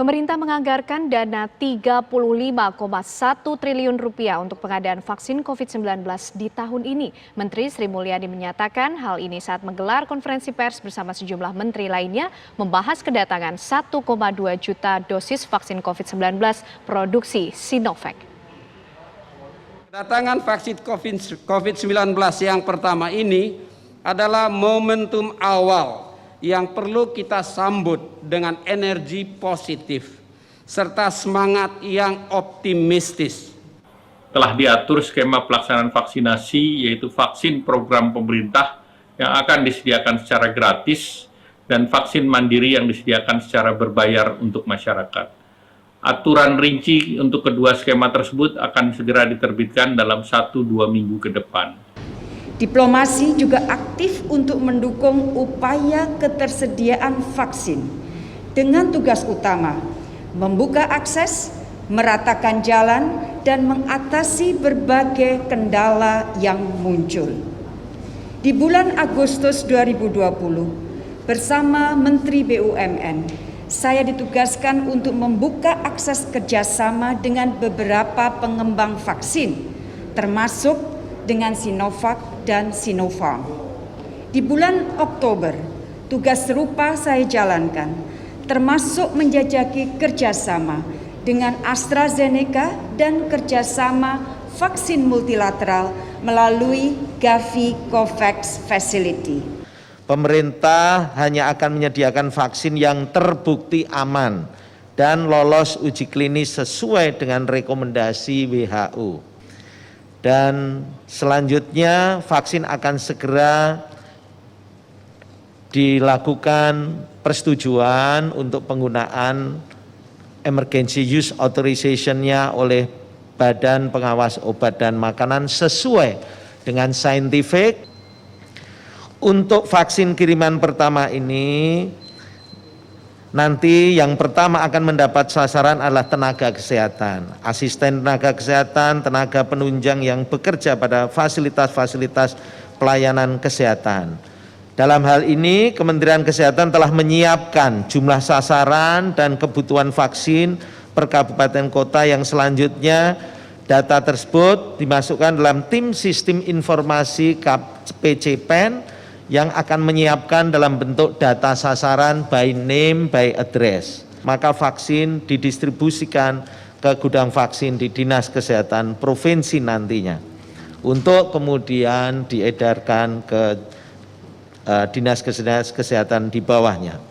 Pemerintah menganggarkan dana Rp35,1 triliun untuk pengadaan vaksin COVID-19 di tahun ini. Menteri Sri Mulyani menyatakan hal ini saat menggelar konferensi pers bersama sejumlah menteri lainnya membahas kedatangan 1,2 juta dosis vaksin COVID-19 produksi Sinovac. Kedatangan vaksin COVID-19 yang pertama ini adalah momentum awal yang perlu kita sambut dengan energi positif serta semangat yang optimistis. Telah diatur skema pelaksanaan vaksinasi, yaitu vaksin program pemerintah yang akan disediakan secara gratis dan vaksin mandiri yang disediakan secara berbayar untuk masyarakat. Aturan rinci untuk kedua skema tersebut akan segera diterbitkan dalam 1-2 minggu ke depan. Diplomasi juga aktif untuk mendukung upaya ketersediaan vaksin dengan tugas utama membuka akses, meratakan jalan, dan mengatasi berbagai kendala yang muncul. Di bulan Agustus 2020, bersama Menteri BUMN, saya ditugaskan untuk membuka akses kerjasama dengan beberapa pengembang vaksin, termasuk dengan Sinovac dan Sinopharm. Di bulan Oktober, tugas serupa saya jalankan, termasuk menjajaki kerjasama dengan AstraZeneca dan kerjasama vaksin multilateral melalui Gavi COVAX Facility. Pemerintah hanya akan menyediakan vaksin yang terbukti aman dan lolos uji klinis sesuai dengan rekomendasi WHO. Dan selanjutnya vaksin akan segera dilakukan persetujuan untuk penggunaan emergency use authorization-nya oleh Badan Pengawas Obat dan Makanan sesuai dengan saintifik. Untuk vaksin kiriman pertama ini, nanti yang pertama akan mendapat sasaran adalah tenaga kesehatan, asisten tenaga kesehatan, tenaga penunjang yang bekerja pada fasilitas-fasilitas pelayanan kesehatan. Dalam hal ini, Kementerian Kesehatan telah menyiapkan jumlah sasaran dan kebutuhan vaksin per kabupaten kota yang selanjutnya data tersebut dimasukkan dalam tim sistem informasi PCPEN yang akan menyiapkan dalam bentuk data sasaran by name, by address. Maka vaksin didistribusikan ke gudang vaksin di Dinas Kesehatan Provinsi nantinya untuk kemudian diedarkan ke Dinas Kesehatan di bawahnya.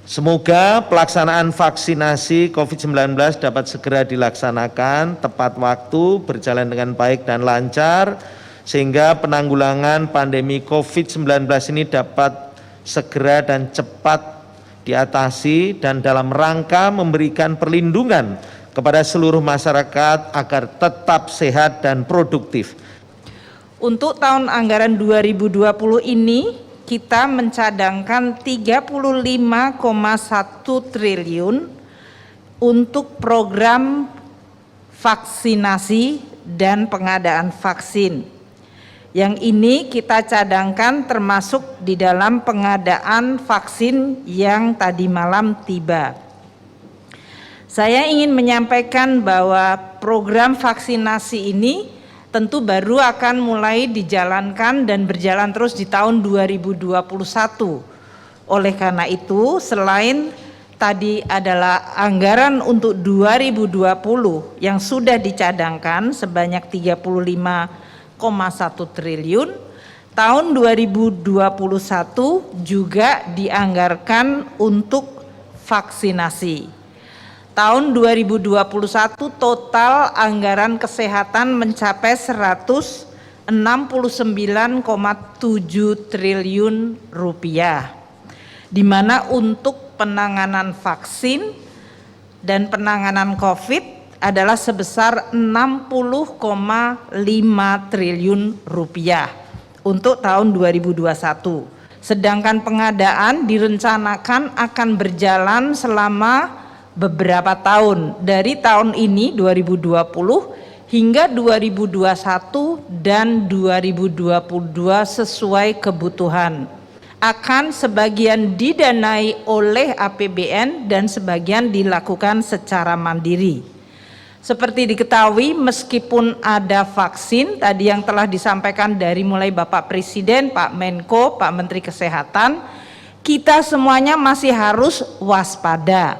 Semoga pelaksanaan vaksinasi COVID-19 dapat segera dilaksanakan tepat waktu, berjalan dengan baik dan lancar, sehingga penanggulangan pandemi COVID-19 ini dapat segera dan cepat diatasi dan dalam rangka memberikan perlindungan kepada seluruh masyarakat agar tetap sehat dan produktif. Untuk tahun anggaran 2020 ini kita mencadangkan 35,1 triliun untuk program vaksinasi dan pengadaan vaksin. Yang ini kita cadangkan termasuk di dalam pengadaan vaksin yang tadi malam tiba. Saya ingin menyampaikan bahwa program vaksinasi ini tentu baru akan mulai dijalankan dan berjalan terus di tahun 2021. Oleh karena itu, selain tadi adalah anggaran untuk 2020 yang sudah dicadangkan sebanyak 35,1 triliun, tahun 2021 juga dianggarkan untuk vaksinasi. Tahun 2021 total anggaran kesehatan mencapai 169,7 triliun rupiah, di mana untuk penanganan vaksin dan penanganan COVID adalah sebesar 60,5 triliun rupiah untuk tahun 2021. Sedangkan pengadaan direncanakan akan berjalan selama beberapa tahun, dari tahun ini 2020 hingga 2021 dan 2022 sesuai kebutuhan. akan sebagian didanai oleh APBN dan sebagian dilakukan secara mandiri. Seperti diketahui, meskipun ada vaksin tadi yang telah disampaikan dari mulai Bapak Presiden, Pak Menko, Pak Menteri Kesehatan, kita semuanya masih harus waspada.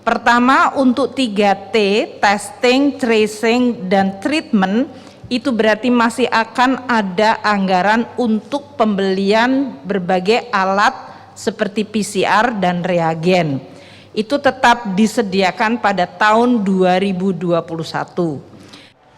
Pertama, untuk 3T, testing, tracing, dan treatment, itu berarti masih akan ada anggaran untuk pembelian berbagai alat seperti PCR dan reagen. Itu tetap disediakan pada tahun 2021.